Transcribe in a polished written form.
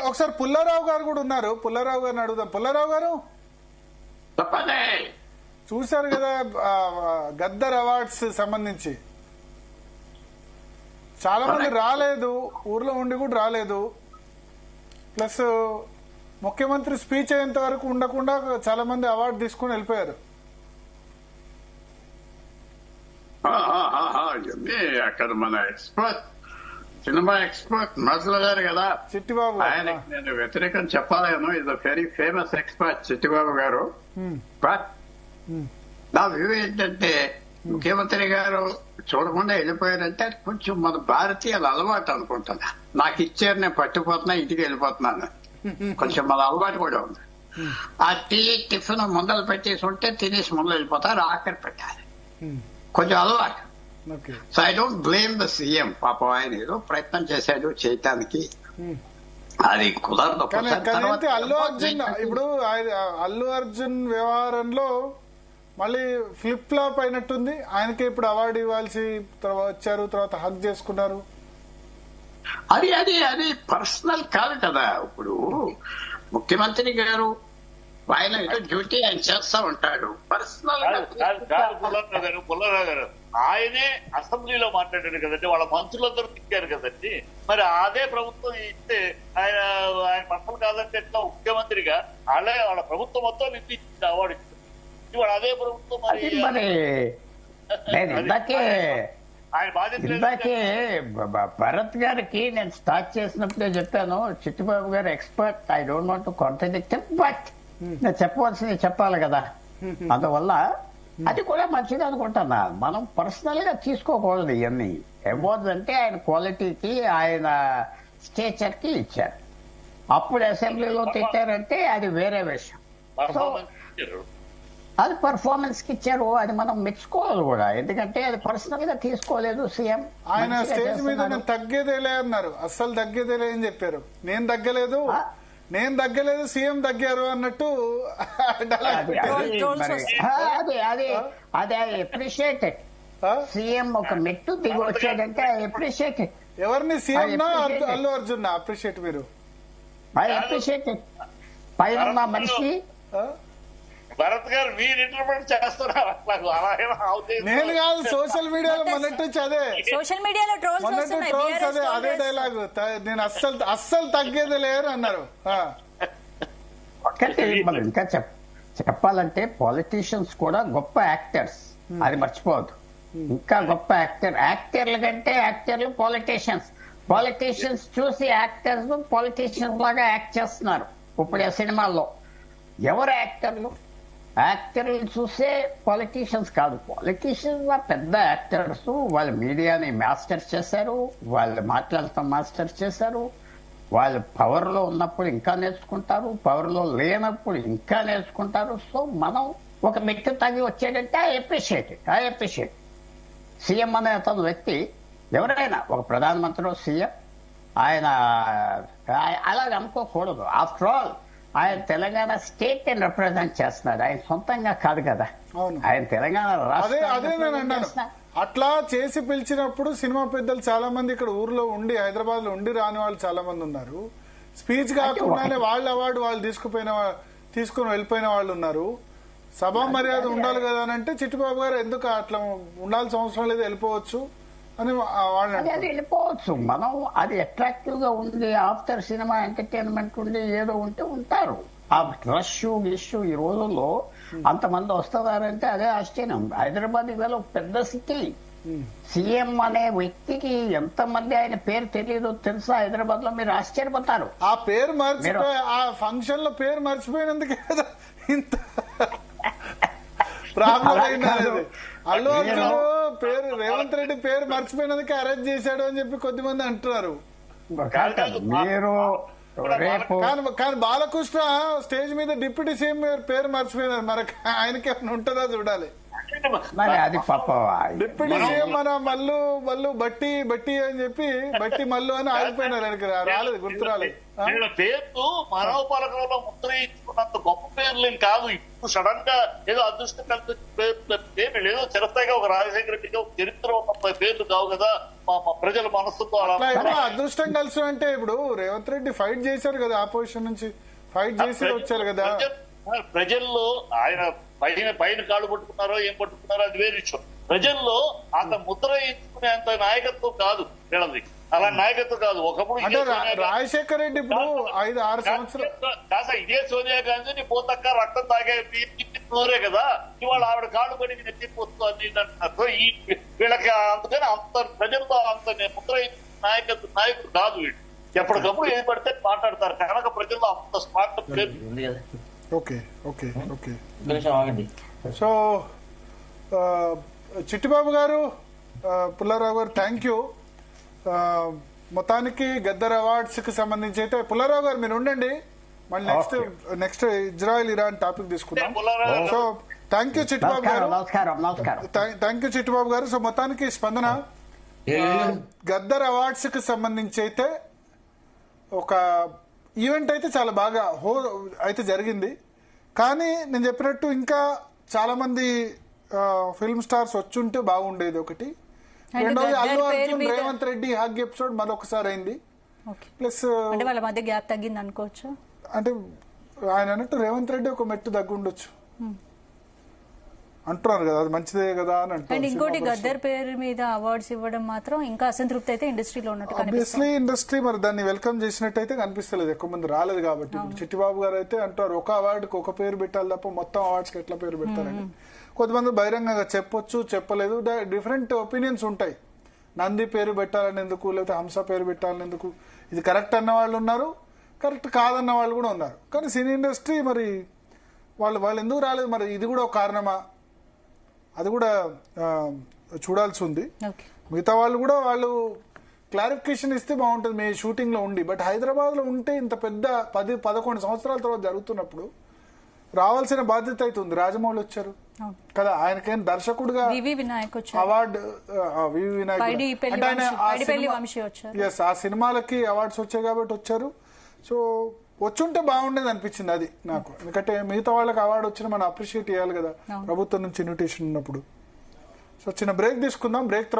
ఒకసారి పుల్లారావు గారు కూడా ఉన్నారు, పుల్లారావు గారిని అడుగుదాం. పుల్లారావు గారు చూశారు కదా గద్దర్ అవార్డ్స్ సంబంధించి చాలా మంది రాలేదు, ఊర్లో ఉండి కూడా రాలేదు. ప్లస్ ముఖ్యమంత్రి స్పీచ్ అయ్యేంత వరకు ఉండకుండా చాలా మంది అవార్డు తీసుకుని వెళ్ళిపోయారు. అక్కడ మన ఎక్స్పర్ట్, సినిమా ఎక్స్పర్ట్ మజల గారు కదా చిట్టిబాబు, ఆయనకి నేను వ్యతిరేకం చెప్పలేను. ఇది వెరీ ఫేమస్ ఎక్స్పర్ట్ చిట్టిబాబు గారు. బట్ నా వ్యూ ఏంటంటే ముఖ్యమంత్రి గారు చూడకుండా వెళ్ళిపోయారంటే కొంచెం మన భారతీయుల అలవాటు అనుకుంటున్నా. నాకు ఇచ్చారు, నేను పట్టుకుపోతున్నా, ఇంటికి వెళ్ళిపోతున్నాను. కొంచెం మన అలవాటు కూడా ఉంది. ఆ టిఫిన్ ముందలు పెట్టేసి ఉంటే తినేసి ముందలు వెళ్ళిపోతారు, ఆఖరి పెట్టాలి. కొంచెం అలవాటు. So I don't blame the CM. పాపం ఆయన ఏదో ప్రయత్నం చేశాడు చేయటానికి, అది కుదరదు. అల్లు అర్జున్ ఇప్పుడు అల్లు అర్జున్ వ్యవహారంలో మళ్ళీ ఫ్లిప్ ఫ్లాప్ అయినట్టుంది. ఆయనకి ఇప్పుడు అవార్డు ఇవ్వాల్సి వచ్చారు, తర్వాత హక్ చేసుకున్నారు. అది అది అది పర్సనల్ కాదు కదా. ఇప్పుడు ముఖ్యమంత్రి గారు ఆయన ఏదో డ్యూటీ ఆయన చేస్తా ఉంటాడు. పర్సనల్ పుల్లారావు గారు ఆయనే అసెంబ్లీలో మాట్లాడాడు కదండి, వాళ్ళ మంత్రులందరూ తిట్టారు కదండి. మరి అదే ప్రభుత్వం ఇస్తే ఆయన పర్సనల్ కాదంటే ఎట్లా? ముఖ్యమంత్రిగా వాళ్ళ ప్రభుత్వం మొత్తం ఇచ్చింది అవార్డు ఇచ్చింది. ఇవాళ అదే ప్రభుత్వం ఇందాకే భరత్ గారికి నేను స్టార్ట్ చేసినప్పుడే చెప్పాను, చిట్టిబాబు గారు expert. I don't want to contradict, but నేను చెప్పవలసింది చెప్పాలి కదా. అందువల్ల అది కూడా మంచిది అనుకుంటున్నా. మనం పర్సనల్ గా తీసుకోకూడదు ఇవన్నీ. అవార్డ్స్ అంటే ఆయన క్వాలిటీకి, ఆయన స్టేచర్ కి ఇచ్చారు. అప్పుడు అసెంబ్లీలో తిట్టారంటే అది వేరే విషయం. సో అది పర్ఫార్మెన్స్ కి ఇచ్చారు, అది మనం మెచ్చుకోవాలి కూడా. ఎందుకంటే అది పర్సనల్ గా తీసుకోలేదు సీఎం. ఆయన స్టేజ్ మీద నేను తగ్గేదేలే అన్నారు, అస్సలు తగ్గేదేలే అని చెప్పారు. నేను తగ్గలేదు సీఎం తగ్గారు అన్నట్టు. అదే అప్రిషియేటెడ్. సీఎం ఒక మెట్టు దిగి వచ్చాడంటే అప్రిషియేటెడ్. ఎవరిని, సీఎం నా అల్లు అర్జున్ నా అప్రిషియేట్? మీరు అప్రిషియేటెడ్. పైన మనిషి భరత్ గారు మీరు ఇంటర్ప్రిట్ చేస్తున్నారు. నేను కాదు, సోషల్ మీడియాలో మొన్నట్టు అదే, సోషల్ మీడియాలో ట్రోల్స్ అదే డైలాగు. నేను అస్సలు తగ్గేది లేరు అన్నారు. ఇంకా చెప్పాలంటే పాలిటీషియన్స్ కూడా గొప్ప యాక్టర్స్, అది మర్చిపోవద్దు. ఇంకా గొప్ప యాక్టర్ల కంటే యాక్టర్లు పాలిటీషియన్స్ చూసి యాక్టర్స్ పాలిటీషియన్స్ లాగా యాక్ట్ చేస్తున్నారు ఇప్పుడు ఆ సినిమాల్లో. ఎవరు యాక్టర్లు చూసే పాలిటీషియన్స్ కాదు. పాలిటీషియన్స్ పెద్ద యాక్టర్స్. వాళ్ళు మీడియాని మాస్టర్స్ చేశారు, వాళ్ళు మాట్లాడతాం మాస్టర్స్ చేశారు. వాళ్ళు పవర్ లో ఉన్నప్పుడు ఇంకా నేర్చుకుంటారు, పవర్ లో లేనప్పుడు ఇంకా నేర్చుకుంటారు. సో మనం ఒక మెట్టు తగ్గి వచ్చేటంటే ఐ అప్రిషియేట్. సీఎం అనే అతను వ్యక్తి ఎవరైనా, ఒక ప్రధానమంత్రి సీఎం, ఆయన అలాగ అనుకోకూడదు. ఆఫ్టర్ ఆల్ ఆయన తెలంగాణ స్టేట్ ని రిప్రజెంట్ చేస్తున్నాడు, ఆయన సొంతంగా కాదు కదా. ఆయన తెలంగాణ రాష్ట్రం. అట్లా చేసి పిలిచినప్పుడు సినిమా పెద్దలు చాలా మంది ఇక్కడ ఊర్లో ఉండి, హైదరాబాద్ లో ఉండి రాని వాళ్ళు చాలా మంది ఉన్నారు. స్పీచ్ కాకుండానే వాళ్ళ అవార్డు వాళ్ళు తీసుకుని వెళ్ళిపోయిన వాళ్ళు ఉన్నారు. సభా మర్యాద ఉండాలి కదా అని అంటే చిట్టిబాబు గారు ఎందుకు అట్లా ఉండాల్సిన అవసరం లేదు, వెళ్ళిపోవచ్చు అని వాళ్ళు వెళ్ళిపోవచ్చు. మనం అది అట్రాక్టివ్ గా ఉంది, ఆఫ్టర్ సినిమా ఎంటర్టైన్మెంట్ ఉండి ఏదో ఉంటే ఉంటారు. ఆ రష్ ఇష్యూ ఈ రోజుల్లో అంతమంది వస్తున్నారంటే అదే ఆశ్చర్యం. హైదరాబాద్ ఇవాళ పెద్ద సిటీ. సీఎం అనే వ్యక్తికి ఎంతమంది ఆయన పేరు తెలియదో తెలుసా హైదరాబాద్ లో? మీరు ఆశ్చర్యపోతారు. ఆ పేరు మర్చిపోయి, ఆ ఫంక్షన్ లో పేరు మర్చిపోయినందుకే కదా ఇంత ప్రాబ్లం అయింది. అల్లు అర్జున్ పేరు, రేవంత్ రెడ్డి పేరు మర్చిపోయినందుకే అరెస్ట్ చేశాడు అని చెప్పి కొద్దిమంది అంటున్నారు. మీరు కానీ బాలకృష్ణ స్టేజ్ మీద డిప్యూటీ సీఎం పేరు మర్చిపోయినారు. మరి ఆయనకేమైనా ఉంటుందా చూడాలి. అది పాప డిప్యూటీ సీఎం మన మల్లు బట్టి అని చెప్పి బట్టి మల్లు అని ఆగిపోయినారు. ఆయనకి రాలేదు, గుర్తు రాలేదు. పేరు మానవ పాలకంలో ముద్ర అనుకున్నంత గొప్ప పేర్లు ఏం కాదు. ఇప్పుడు సడన్ గా ఏదో అదృష్టం కలిసి పేర్లు ఏమి లేదు. చిరస్థాయిగా ఒక రాజశేఖర రెడ్డికి ఒక చరిత్ర ఉన్న పేర్లు కావు కదా. మా ప్రజల మనస్సుతో అలా అట్లా ఇప్పుడు అదృష్టం కలిసి అంటే ఇప్పుడు రేవంత్ రెడ్డి ఫైట్ చేశారు కదా, ఆపోజిషన్ నుంచి ఫైట్ చేసి వచ్చారు కదా. ప్రజల్లో ఆయన పైన కాళ్ళు పట్టుకున్నారో ఏం పట్టుకున్నారో అది వేరే విషయం. ప్రజల్లో అంత ముద్ర ఎంచుకునే అంత నాయకత్వం కాదు వీళ్ళది. అలా నాయకత్వం కాదు. ఒకప్పుడు అంటే రాజశేఖర రెడ్డి ఇప్పుడు 5-6 సంవత్సరాలు కాసా ఇదే సోనియా గాంధీని పోతక్క రక్తం తాగే నోరే కదా. ఇవాళ ఆవిడ కాళ్ళు పడి నెత్తిపోతూ అని అంటున్నారు. ఈ వీళ్ళకి అందుకని అంత ప్రజలతో అంత ముద్ర నాయకుడు కాదు వీడు. ఎప్పటికప్పుడు ఏది పడితే మాట్లాడతారు కనుక ప్రజల్లో అంత స్మార్ట్ లేదు. Okay okay okay. So Chittibabu గారు, పుల్లారావు గారు, థ్యాంక్ యూ. మొత్తానికి గద్దర్ అవార్డ్స్ కి సంబంధించి అయితే పుల్లారావు గారు మీరు ఉండండి, మళ్ళీ నెక్స్ట్ ఇజ్రాయెల్ ఇరాన్ టాపిక్ తీసుకుందాం. సో థ్యాంక్ యూ చిట్టిబాబు గారు. థ్యాంక్ యూ చిట్టిబాబు గారు. సో మొత్తానికి స్పందన గద్దర్ అవార్డ్స్ కి సంబంధించి అయితే ఒక ఈవెంట్ అయితే చాలా బాగా అయితే జరిగింది. కానీ నేను చెప్పినట్టు ఇంకా చాలా మంది ఫిల్మ్ స్టార్స్ వచ్చుంటే బాగుండేది. ఒకటి రెండోది అల్లు అర్జున్ రేవంత్ రెడ్డి హగ్ ఎపిసోడ్ మరొకసారి అయింది. ప్లస్ అంటే వాళ్ళ మధ్య గ్యాప్ తగ్గింది అనుకోవచ్చు. అంటే ఆయన అన్నట్టు రేవంత్ రెడ్డి ఒక మెట్టు తగ్గుండొచ్చు అంటున్నారు కదా, అది మంచిదే కదా అని అండ్ అంటారు. ఇంకోటి గద్దర్ పేరు మీద అవార్డ్స్ ఇవ్వడం మాత్రం ఇంకా అసంతృప్తి అయితే ఇండస్ట్రీలో ఉన్నట్టు ఆబ్వియస్లీ ఇండస్ట్రీ మరి దాన్ని వెల్కమ్ చేసినట్టయితే కనిపిస్తలేదు, ఎక్కువ మంది రాలేదు కాబట్టి. ఇప్పుడు చిట్టిబాబు గారు అయితే అంటారు ఒక అవార్డుకి ఒక పేరు పెట్టాలి తప్ప మొత్తం అవార్డ్స్ కి ఎట్లా పేరు పెట్టాలని. కొంతమంది బహిరంగంగా చెప్పొచ్చు, చెప్పలేదు, డిఫరెంట్ ఒపీనియన్స్ ఉంటాయి. నంది పేరు పెట్టాలని ఎందుకు, లేకపోతే హంస పేరు పెట్టాలని ఎందుకు, ఇది కరెక్ట్ అన్న వాళ్ళు ఉన్నారు, కరెక్ట్ కాదన్న వాళ్ళు కూడా ఉన్నారు. కానీ సినీ ఇండస్ట్రీ మరి వాళ్ళు ఎందుకు రాలేదు, మరి ఇది కూడా ఒక కారణమా, అది కూడా చూడాల్సి ఉంది. మిగతా వాళ్ళు కూడా వాళ్ళు క్లారిఫికేషన్ ఇస్తే బాగుంటుంది మీ షూటింగ్ లో ఉండి. బట్ హైదరాబాద్ లో ఉంటే ఇంత పెద్ద 10-11 సంవత్సరాల తర్వాత జరుగుతున్నప్పుడు రావాల్సిన బాధ్యత అయితే ఉంది. రాజమౌళి వచ్చారు కదా, ఆయనకైనా దర్శకుడుగా అవార్డు, వివి వినాయక్ అంటే ఆయన ఆ సినిమాలకి అవార్డ్స్ వచ్చాయి కాబట్టి వచ్చారు. సో వచ్చుంటే బాగుండేది అనిపించింది అది నాకు. ఎందుకంటే మిగతా వాళ్ళకి అవార్డు వచ్చినా మనం అప్రిషియేట్ చేయాలి కదా ప్రభుత్వం నుంచి ఇన్విటేషన్ ఉన్నప్పుడు. సో చిన్న బ్రేక్ తీసుకుందాం. బ్రేక్